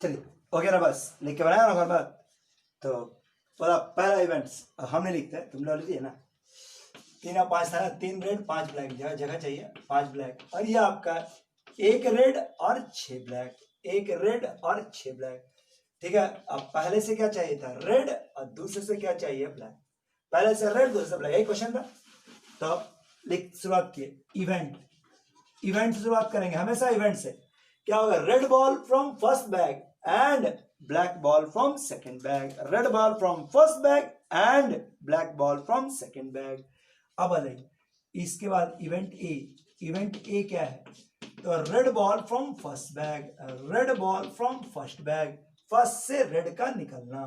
3 हो गया ना, बस लिख के बनाया ना घर बात। तो बोला पहला इवेंट्स हमने लिखते हैं, तुम लोग लिखिए ना। 3 और 5 था ना, 3 रेड 5 ब्लैक, जगह चाहिए 5 ब्लैक, और ये आपका 1 रेड और 6 ब्लैक, 1 रेड और 6 ब्लैक। ठीक है, अब पहले से क्या चाहिए था, रेड, और दूसरे से क्या चाहिए, ब्लैक। पहले से रेड, दूसरे से ब्लैक, यही क्वेश्चन था। तो लिख शुरुआत किए, इवेंट, इवेंट से शुरुआत करेंगे हमेशा, इवेंट से क्या होगा, red ball from first bag and black ball from second bag, red ball from first bag and black ball from second bag. अब आ जाइए इसके बाद इवेंट ए, इवेंट ए क्या है, तो red ball from first bag, red ball from first bag, first से red का निकलना,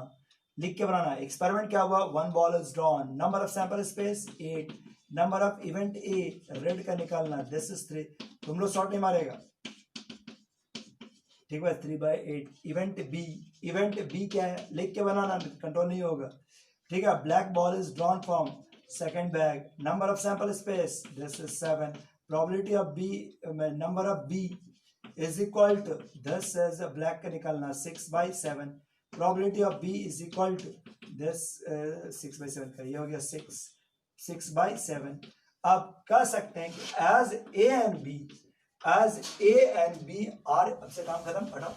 लिख के बनाना। एक्सपेरिमेंट क्या हुआ, 1 ball is drawn, number of sample space 8, number of event A, red का निकालना, दिस इज 3। तुम लोग शॉर्ट नहीं मारेगा, ठीक है, 3/8। इवेंट बी, इवेंट बी क्या है, लिख के बनाना, कंट्रोल नहीं होगा। ठीक है, black ball is drawn from second bag, number of sample space, this is 7, probability of B, number of B is equal to, this is black का निकालना 6/7, probability of B is equal to this 6/7 का, ये हो गया 6/7। अब कह सकते हैं कि as A and B, as A and B are, अब से काम खत्म, हटाओ,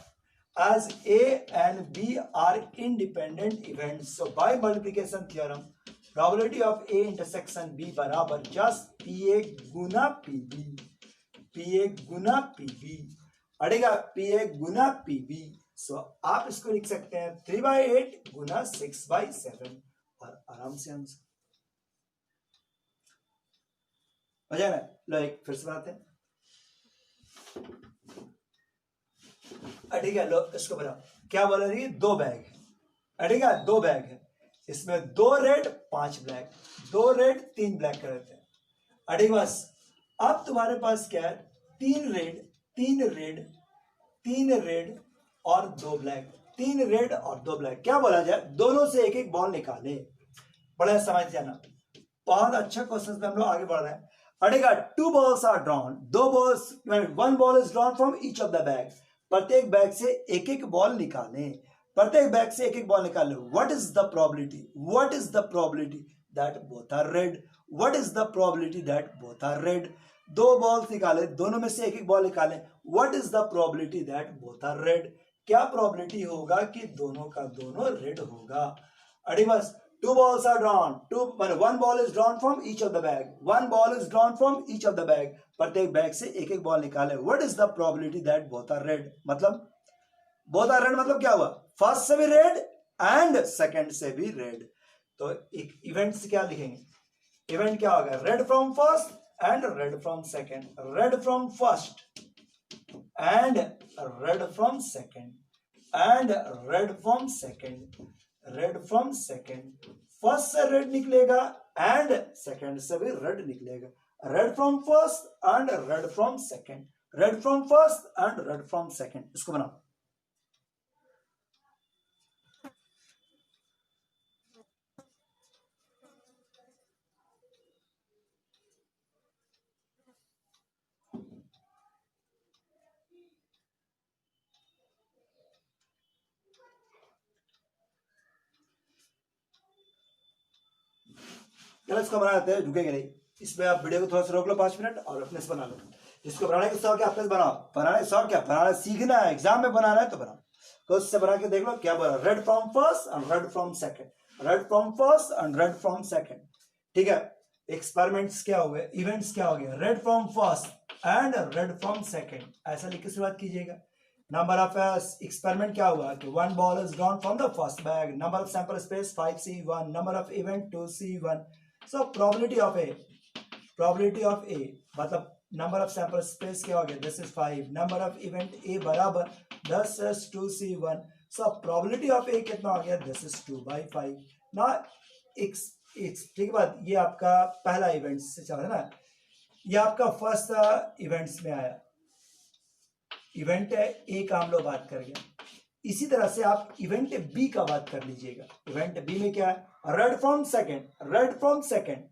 as A and B are independent events, so by multiplication theorem probability of A intersection B बराबर just PA गुना PB, PA गुना PB अड़ेगा, PA गुना PB। so आप इसको लिख सकते हैं 3/8 गुना 6/7 और आराम से आंसर हो जाएगा। लो एक फिर से बनाते हैं, ठीक है, लो इसको बनाओ। क्या बोला रही है, 2 बैग, ठीक है, 2 बैग है, इसमें 2 रेड 5 ब्लैक, 2 रेड 3 ब्लैक कर देते हैं, ठीक, बस। अब तुम्हारे पास क्या है, 3 रेड 3 रेड 3 रेड और 2 ब्लैक, 3 रेड और 2 ब्लैक। क्या बोला जाए, दोनों से एक एक बॉल निकाले, बड़ा समझ जाना, बहुत अच्छा क्वेश्चन पे हम लोग आगे बढ़ रहे हैं। अड़ेगा 2 balls are drawn, 2 balls, 1 ball is drawn from each of the bag, प्रत्येक बैग से एक एक बॉल निकालें, प्रत्येक बैग से एक एक बॉल निकालें। What is the probability, what is the probability that both are red, what is the probability that both are red. 2 balls निकाले, दोनों में से एक एक बॉल निकालें, what is the probability that both are red, क्या probability होगा कि दोनों का दोनों रेड होगा। अरे बस, 2 balls are drawn, 1 ball is drawn from each of the bag, 1 ball is drawn from each of the bag, प्रत्येक बैग से एक एक बॉल निकाले। What is the probability that both are red, मतलब बोथ आर रेड मतलब क्या हुआ, first से भी रेड एंड सेकंड से भी रेड। तो एक इवेंट से क्या लिखेंगे, इवेंट क्या होगा, red from first and red from second, red from first and red from second and red from second, red from second, first से रेड निकलेगा एंड सेकंड से भी रेड निकलेगा, red from first and red from second, red from first and red from second. इसको बनाओ, चलो इसको बनाते हैं, झुकेंगे नहीं। इसमें आप वीडियो को थोड़ा सा रोक लो 5 मिनट और अपने से बना लो। इसको बनाने के शौक क्या, अपने से बनाओ, बनाने शौक क्या, बनाना सीखना है, एग्जाम में बनाना है तो बनाओ। तो इससे बना के देख लो क्या बोला, red from first and red from second, red from first and red from second. ठीक है, एक्सपेरिमेंट्स क्या हो गए, इवेंट्स क्या हो गया, red from first and red from second, ऐसा लिख के शुरुआत कीजिएगा। नंबर ऑफ एक्सपेरिमेंट क्या हुआ कि 1 ball is drawn from the first bag, number of sample space 5C1, number of event 2C1। So probability of A, probability of A मतलब number of sample space क्या हो गया, this is 5, number of event A बराबर 10 2C1। So probability of ए कितना हो गया, this is 2/5 ना। ठीक है बात, ये आपका पहला इवेंट से चल रहा है ना, ये आपका फर्स्ट इवेंट्स में आया, इवेंट ए का हम लोग बात करेंगे। इसी तरह से आप इवेंट बी का बात कर लीजिएगा। इवेंट बी में क्या है, red from second, red from second,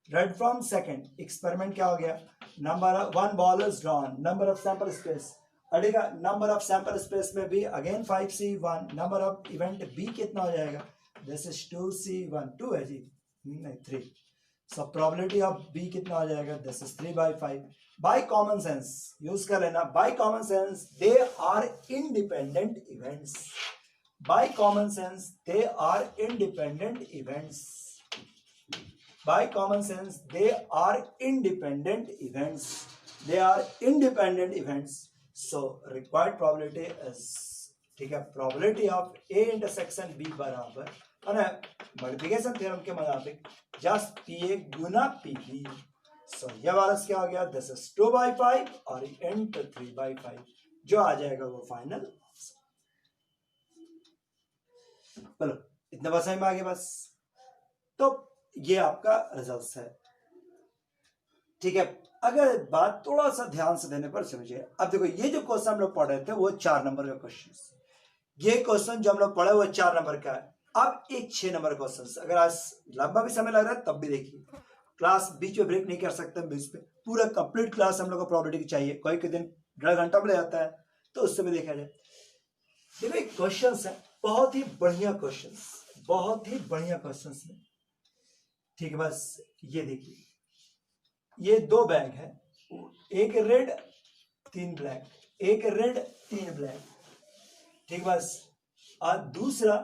red from second. Experiment क्या हो गया, number 1 ball is drawn, number of sample space अड़ेगा नंबर ऑफ सैंपल स्पेस में भी again 5C1, number of event B कितना हो जाएगा, दिस इज 2C1, 2 है जी, नहीं 3, सो प्रोबेबिलिटी ऑफ बी कितना हो जाएगा, this is 3/5। By common sense use कर लेना, by common sense they are independent events, by common sense they are independent events, by common sense they are independent events, they are independent events, so required probability is, ठीक है, probability of A intersection B बराबर है ना multiplication theorem के मुताबिक just PA गुना PB, so ये वाला क्या हो गया, this is 2/5 और into 3/5, जो आ जाएगा वो फाइनल। चलो इतना बस में आगे बस, तो ये आपका रिजल्ट है, ठीक है। अगर बात थोड़ा सा ध्यान से देने पर समझिए, अब देखो ये जो क्वेश्चन हम लोग पढ़ रहे थे वो 4 नंबर का क्वेश्चन, ये क्वेश्चन जो हम लोग पढ़े वो 4 नंबर का है। अब एक 6 नंबर क्वेश्चन, अगर आज लंबा भी समय लग रहा है तब भी देखिए, क्लास बीच में ब्रेक नहीं कर सकते, बीच पे पूरा कंप्लीट क्लास हम लोग को प्रोबेबिलिटी चाहिए, कोई के दिन 1.5 घंटा में ले जाता है तो उससे भी देखा जाए। देखो एक क्वेश्चन है, बहुत ही बढ़िया क्वेश्चन, बहुत ही बढ़िया क्वेश्चन है, ठीक है। बस ये देखिए, ये 2 बैग है, एक रेड 3 ब्लैक, एक रेड 3 ब्लैक, ठीक, बस, और दूसरा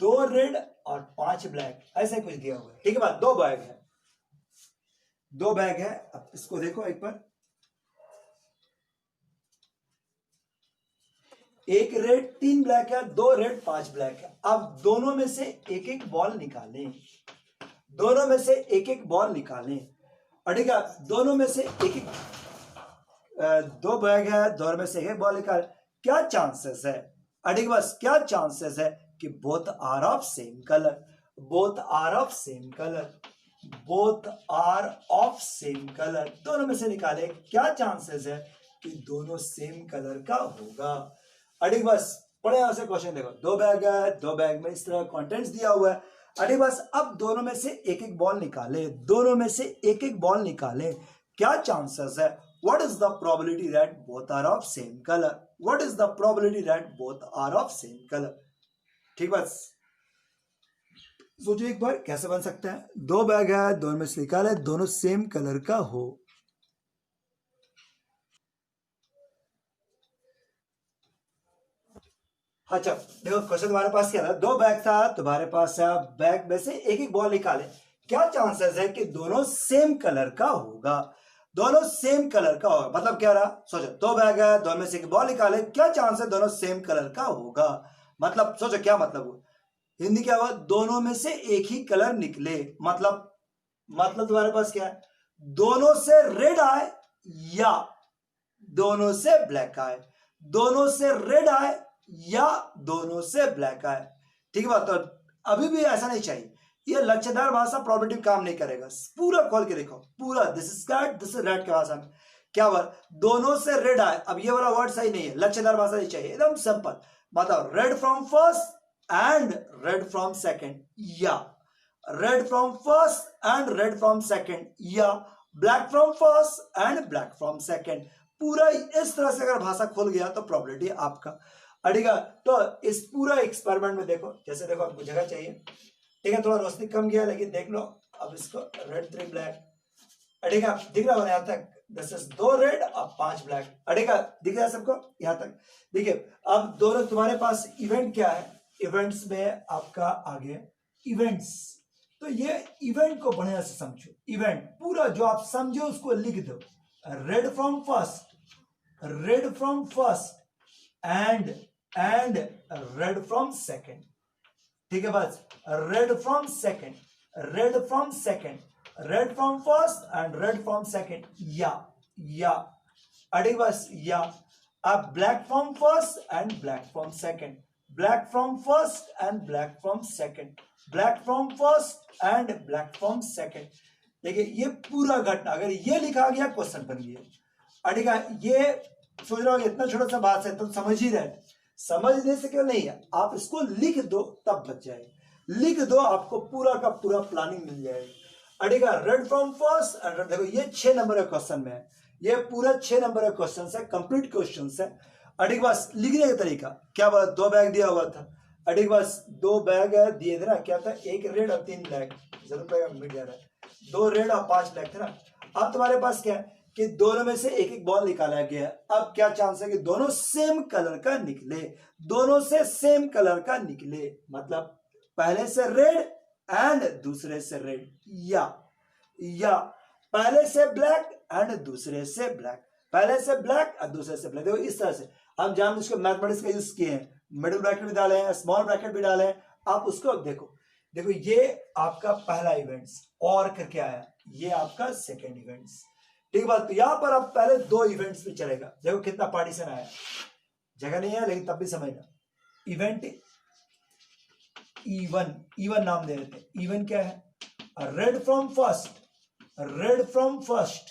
2 रेड और 5 ब्लैक, ऐसे कुछ दिया हुआ है, ठीक है। बस 2 बैग है, 2 बैग है। अब इसको देखो एक बार, एक रेड 3 ब्लैक है, 2 रेड 5 ब्लैक है। अब दोनों में से एक एक बॉल निकालें, दोनों में से एक एक बॉल निकालें, ठीक है, दोनों में से एक एक 2 बैग है, दोनों में से एक बॉल निकाल, क्या चांसेस है, ठीक है, बस क्या चांसेस है कि both are of same colour, both are of same colour, both are of same colour, दोनों में से निकाले, क्या चांसेस है कि दोनों सेम कलर का होगा, ठीक है। बस बड़े ऐसे क्वेश्चन देखो, 2 बैग है, 2 बैग में इस तरह कंटेंट्स दिया हुआ है, अरे बस अब दोनों में से एक एक बॉल निकाले, दोनों में से एक एक बॉल निकाले, क्या चांसेस है, what is the probability that both are of same colour, what is the probability that both are of same colour, ठीक। बस सोचो एक बार कैसे बन सकता है, 2 बैग है, दोनों में से निकाले, दोनों सेम कलर का हो, अच्छा देखो क्वेश्चन तुम्हारे पास क्या था, 2 बैग था तुम्हारे पास, बैग में से एक एक बॉल निकाले, क्या चांसेस है कि दोनों सेम कलर का होगा, दोनों सेम कलर का होगा, मतलब क्या रहा, सोचो 2 बैग है, दोनों में से एक बॉल निकाले, क्या चांस है दोनों सेम कलर का होगा, मतलब सोचो क्या मतलब हुआ, हिंदी क्या हुआ, दोनों में से एक ही कलर निकले, मतलब तुम्हारे पास क्या है, दोनों से रेड आए या दोनों से ब्लैक आए, दोनों से रेड आए या दोनों से ब्लैक आए, ठीक है बात। तो अभी भी ऐसा नहीं चाहिए, ये लच्छेदार भाषा प्रोबेबिलिटी काम नहीं करेगा, पूरा खोल के देखो, पूरा this is red, this is red के भाषा में क्या हुआ, दोनों से रेड आए, अब ये वाला वर्ड सही नहीं है, लच्छेदार भाषा नहीं चाहिए, एकदम सिंपल, मतलब red from first and red from second, या red from first and red from second, या black from first and black from second, पूरा इस तरह से अगर भाषा खुल गया तो प्रोबेबिलिटी आपका अड़ेगा। तो इस पूरा एक्सपेरिमेंट में देखो, जैसे देखो आपको जगह चाहिए, ठीक है, थोड़ा रोशनी कम गया लेकिन देख लो, अब इसको रेड 3 ब्लैक, अड़ेगा दिख रहा है यहाँ तक, दिस इज 2 रेड और 5 ब्लैक, अड़ेगा दिख रहा है सबको यहाँ तक, देखिए अब दोनों तुम्हारे पास इवेंट क्या है, इवेंट्स में आपका आगे इवेंट्स, तो ये इवेंट को बढ़िया से समझो, इवेंट पूरा जो आप समझो उसको लिख दो, red from first, red from first and red from second, ठीक है, बस red from second, red from second, red from first and red from second, या अड़ी बस या, अब black from first and black from second, black from first and black from second, black from first and black from second, देखिए ये पूरा घटना अगर ये लिखा गया क्वेश्चन बन गया, अड़ेगा ये सोच रहा हूं इतना छोटा सा बात है तुम समझ ही रहे, समझने से क्यों नहीं है, आप इसको लिख दो तब बच जाएगा, लिख दो आपको पूरा का पूरा प्लानिंग मिल जाएगा, अड़ेगा रेड फ्रॉम फर्स्ट एंड देखो ये 6 नंबर का क्वेश्चन में है, ये पूरा 6 नंबर का क्वेश्चन है, कंप्लीट क्वेश्चन है, अड़ी के पास लिखने का तरीका क्या बोला, 2 बैग दिया हुआ था, अड़ी के पास 2 बैग दिए थे ना, क्या था, 1 रेड और 3 ब्लैक, जरूर पड़ेगा मिट जा रहा है, 2 रेड और 5 ब्लैक थे ना। अब तुम्हारे पास क्या है कि दोनों में से एक एक बॉल निकाला गया है। अब क्या चांस है कि दोनों सेम कलर का निकले, दोनों से सेम कलर का निकले, मतलब पहले से रेड एंड दूसरे से रेड, या पहले से ब्लैक एंड दूसरे से ब्लैक, पहले से ब्लैक और दूसरे से ब्लैक। देखो इस तरह से हम जान उसको मैथमेटिक्स का यूज किए हैं, मिडिल ब्रैकेट भी डाले हैं, स्मॉल ब्रैकेट भी डाले हैं। आप उसको देखो, देखो ये आपका पहला इवेंट्स और करके आया, ये आपका सेकेंड इवेंट्स, ठीक बात। तो यहां पर आप पहले 2 इवेंट्स पे चलेगा, देखो कितना पार्टीशन आया, जगह नहीं है लेकिन तब भी समझना। इवेंट E1 नाम दे देते हैं। E1 क्या है, red from first, red from first,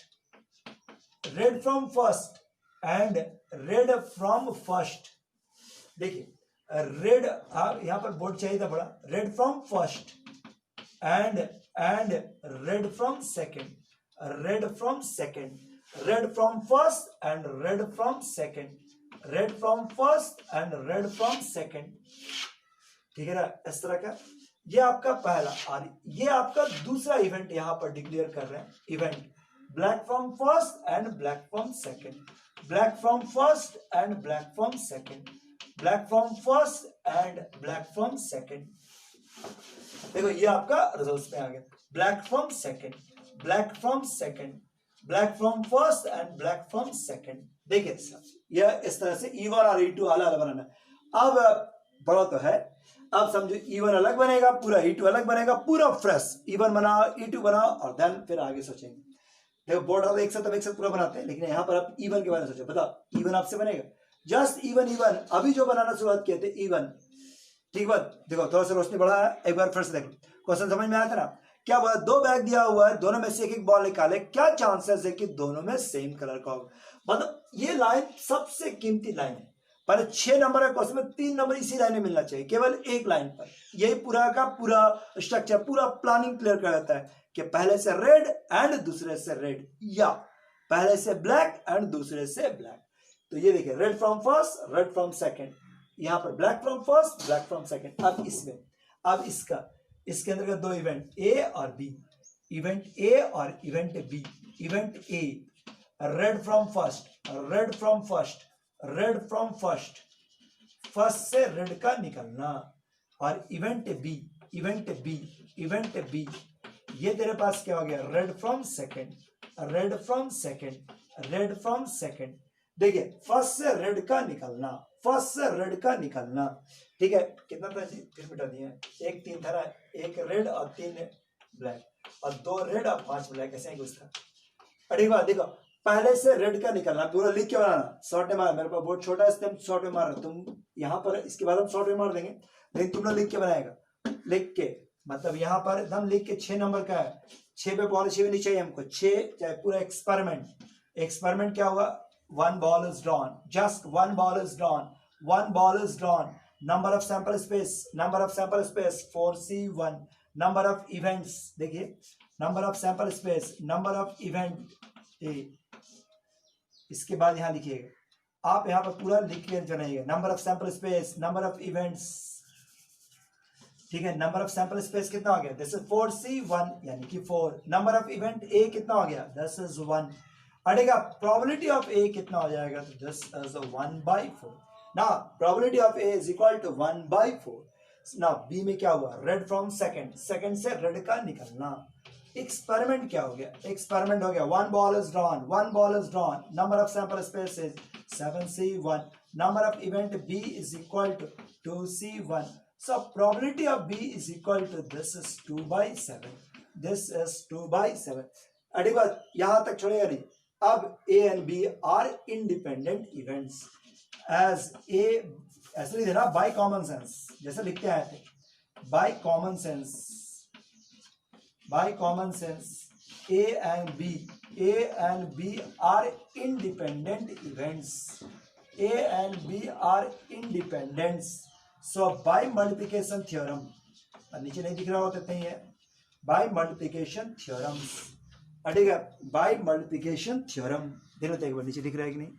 red from first and red from first. देखिए रेड, यहां पर बोर्ड चाहिए था बड़ा, red from first and red from second, red from second, red from first and red from second, red from first and red from second, ठीक है ना, इस तरह का। ये आपका पहला, और ये आपका दूसरा इवेंट यहां पर डिक्लेयर कर रहे हैं, event black from first and black from second, black from first and black from second, black from first and black from second. देखो ये आपका रिजल्ट में आ गया, black from second, black from second, black from first and black from second. देखिए यह इस तरह से E1 और E2 अलग अलग बनाना है। अब बड़ा तो है, अब समझो E1 अलग बनेगा, पूरा E2 अलग बनेगा, पूरा फ्रेश E1 बनाओ, E2 बनाओ, और देन फिर आगे सोचेंगे। देखो बोर्ड वाले एक साथ पूरा बनाते हैं, लेकिन यहाँ पर आप E1 के बारे में सोचो, बताओ E1 आपसे बनेगा, जस्ट E1 अभी जो बनाना शुरुआत किए थे E1, ठीक बात। देखो थोड़ा सा रोशनी बढ़ा है, एक बार फिर से देखो, क्वेश्चन समझ में आया था ना, क्या बोला, 2 बैग दिया हुआ है, दोनों में से एक एक बॉल निकाले, क्या चांसेस है कि दोनों में सेम कलर का होगा। मतलब ये लाइन सबसे कीमती लाइन है, पर 6 नंबर का क्वेश्चन में 3 नंबर इसी लाइन में मिलना चाहिए, केवल एक लाइन पर। यही पूरा का पूरा स्ट्रक्चर, पूरा प्लानिंग क्लियर कर देता है कि पहले से रेड एंड दूसरे से रेड, या पहले से ब्लैक एंड दूसरे से ब्लैक। तो ये देखिए, red from first, red from second, यहां पर black from first, black from second. अब इसमें, अब इसके अंदर का 2 इवेंट ए और बी, इवेंट ए और event B. Event A red from first, red from first, red from first, first से रेड का निकलना, और event B, event B, event B, ये तेरे पास क्या हो गया, red from second, red from second, red from second. देखिए फर्स्ट से रेड का निकलना, फर्स्ट से रेड का निकलना, ठीक है। कितना था जी, फिर मिटा दिए, 1 3 था ना, 1 रेड और 3 ब्लैक, और 2 रेड और 5 ब्लैक, ऐसे ही कुछ था। अड़ी बात देखो, पहले से रेड का निकलना, पूरा लिख के बनाना, शॉर्ट में मार, मेरे पास बोर्ड छोटा है इसलिए शॉर्ट में मार, तुम यहाँ पर इसके बाद हम शॉर्ट में मार देंगे, लेकिन तुम लोग लिख के बनाएगा, लिख के, मतलब यहाँ पर एकदम लिख के 6 नंबर का है, 6 पे पौने 6 भी नहीं चाहिए हमको, 6 चाहे पूरा एक्सपेरिमेंट क्या होगा, 1 ball is drawn, just 1 ball is drawn, 1 ball is drawn, number of sample space 4C1, number of events, देखिए number of sample space, number of event A, इसके बाद यहां लिखिएगा, आप यहां पर पूरा लिख के जानिएगा, number of sample space, number of events, ठीक है। नंबर ऑफ सैंपल स्पेस कितना हो गया, दिस इज 4C1 यानी कि 4, नंबर ऑफ इवेंट A कितना हो गया, दिस इज 1, अड़ेगा प्रोबेबिलिटी ऑफ A कितना हो जाएगा, तो this is 1/4। Now probability of A is equal to 1/4। Now B में क्या हुआ, रेड फ्रॉम सेकंड, सेकंड से रेड का निकलना। एक्सपेरिमेंट क्या हो गया, एक्सपेरिमेंट हो गया 1 ball is drawn, 1 ball is drawn, number of sample space is 7C1, number of event B is equal to 2C1, so probability of B is equal to this is 2/7, this is 2/7। अड़ी बात यहां तक छोड़ेगा नहीं। अब A and B are independent events, as A ऐसे लिख देना, by common sense, जैसे लिखते आए थे, by common sense, A and B are independent events, A and B are independent, so by multiplication theorem, नीचे नहीं दिख रहा होता इतना ही है, by multiplication theorems, ठीक है, by multiplication theorem, देखो तो एक बार नीचे दिख रहा है कि नहीं,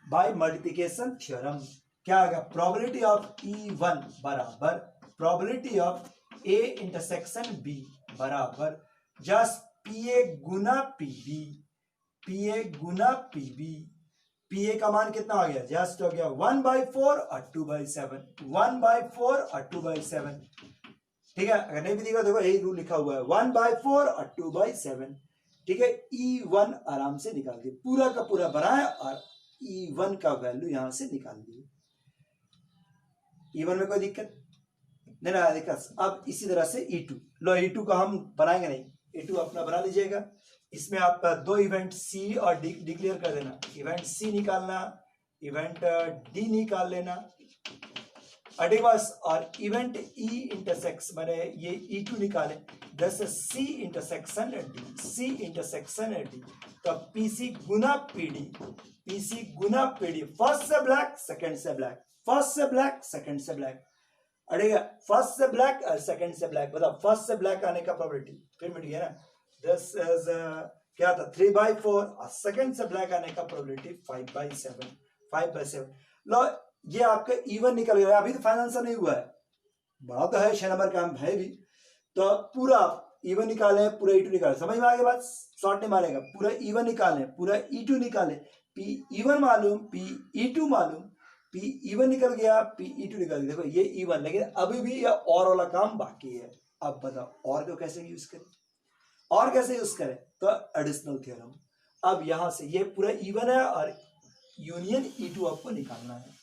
बाय मल्टीप्लिकेशन थ्योरम। क्या आ गया, प्रोबेबिलिटी ऑफ E1 बराबर probability of A intersection B बराबर जस्ट PA गुना PB, PA गुना PB। PA का मान कितना हो गया, जस्ट हो गया 1/4 और 2/7, 1/4 और 2/7। ठीक है, अगर नहीं भी दिखा देखो यही रूल लिखा हुआ है 1/4 और 2/7। ठीक है, E1 आराम से निकाल दिए, पूरा का पूरा बनाए और E1 का वैल्यू यहां से निकाल दिए। E1 में कोई दिक्कत नहीं ना दिक्कत। अब इसी तरह से E2 लो, E2 का हम बनाएंगे नहीं, E2 अपना बना लीजिएगा। इसमें आप दो इवेंट C और D डिक्लेयर कर देना, इवेंट C निकालना, इवेंट D निकाल लेना अडिवास, और इवेंट E इंटरसेक्स मैंने ये E2 निकाले, जैसे C intersection D, C intersection D, तो PC गुना PD, PC गुना PD, फर्स्ट से ब्लैक सेकंड से ब्लैक, फर्स्ट से ब्लैक सेकंड से ब्लैक, अड़ेगा फर्स्ट से ब्लैक और सेकंड से ब्लैक, बताओ फर्स्ट से ब्लैक आने का प्रोबेबिलिटी फिर मिट गया ना, दिस इज क्या था 3/4 और सेकंड से ब्लैक आने का प्रोबेबिलिटी 5/7, 5/7। लो ये आपका E1 निकल गया, अभी तो फाइनल आंसर नहीं हुआ है, बड़ा तो है 6 नंबर का है भी, तो पूरा E1 निकाले, पूरा E2 निकाले, समझ में आ गया बात, शॉर्ट नहीं मारेगा, पूरा E1 निकाले, पूरा E2 निकाले, P-E1 मालूम, P-E2 मालूम, P-E1 निकल गया, P-E2 निकल गया, देखो ये E1, लेकिन अभी भी ये और वाला काम बाकी है। अब बताओ और को कैसे यूज करें, और कैसे यूज करें, तो एडिशनल थ्योरम। अब यहां से ये पूरा E1 है और यूनियन E2 आपको निकालना है।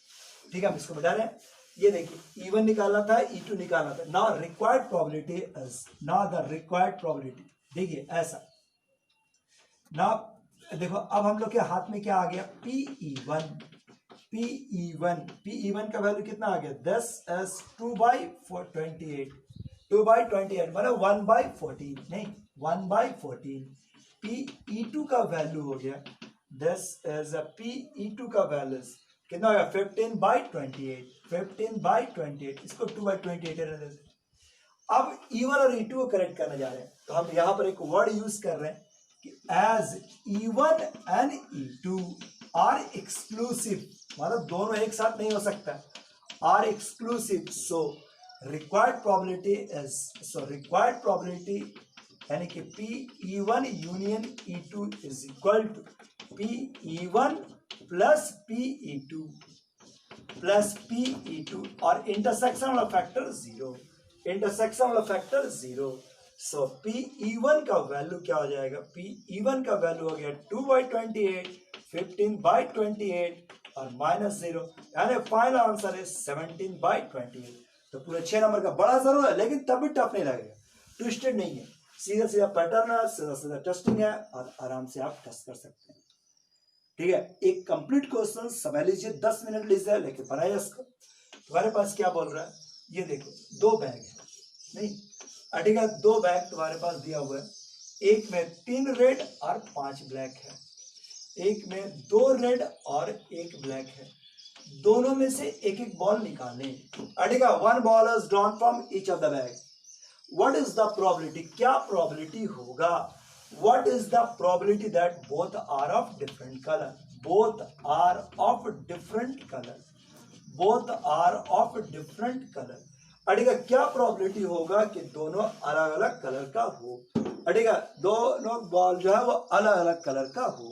ठीक है, हम इसको बता रहे हैं, ये देखिए E1 निकालना था, E2 निकालना था, now required probability is, now the required probability, देखिए ऐसा, नाउ देखो अब हम लोग के हाथ में क्या आ गया, PE1, PE1 का वैल्यू कितना आ गया 10 एस 2/28, 2/28 मतलब 1/14, नहीं 1/14। PE2 का वैल्यू हो गया 10 एज PE2 का वैल्यू कितना हो गया 15/28, 15/28, इसको 2/28 रहने देते। अब E1 और E2 को करेक्ट करने जा रहे हैं, तो हम यहां पर एक वर्ड यूज कर रहे हैं कि as E1 and E2 are exclusive, मतलब दोनों एक साथ नहीं हो सकता, are exclusive, so required probability is, so required probability यानी कि PE1 union E2 is equal to PE1 plus PE2 plus PE2 और इंटरसेक्शन वाला फैक्टर 0, इंटरसेक्शन वाला फैक्टर 0। सो PE1 का वैल्यू क्या हो जाएगा, PE1 का वैल्यू हो गया 2/28, 15/28 और -0, यानी फाइनल आंसर है 17/28। तो पूरे 6 नंबर का बड़ा जरूर है, लेकिन तब भी टफ नहीं लगेगा, ट्विस्टेड नहीं है, सीधा सीधा पैटर्न है, सीधा सीधा टेस्टिंग है और आराम से आप टेस्ट कर सकते हैं। ठीक है, एक कंप्लीट क्वेश्चन समझ लीजिए, 10 मिनट लीजिए, लेके बनाइए इसको। तुम्हारे पास क्या बोल रहा है, ये देखो 2 बैग है, नहीं ठीक है, 2 बैग तुम्हारे पास दिया हुआ है, एक में 3 रेड और 5 ब्लैक है, एक में 2 रेड और 1 ब्लैक है, दोनों में से एक एक बॉल निकालें। ठीक है, 1 ball is drawn from each of the bag, what is the probability, क्या प्रोबेबिलिटी होगा, what is the probability that both are of different color, both are of different color, both are of different color। अड़ेगा क्या probability होगा कि दोनों अलग अलग colour का हो, अड़ेगा दोनों बॉल जो है वो अलग अलग कलर का हो।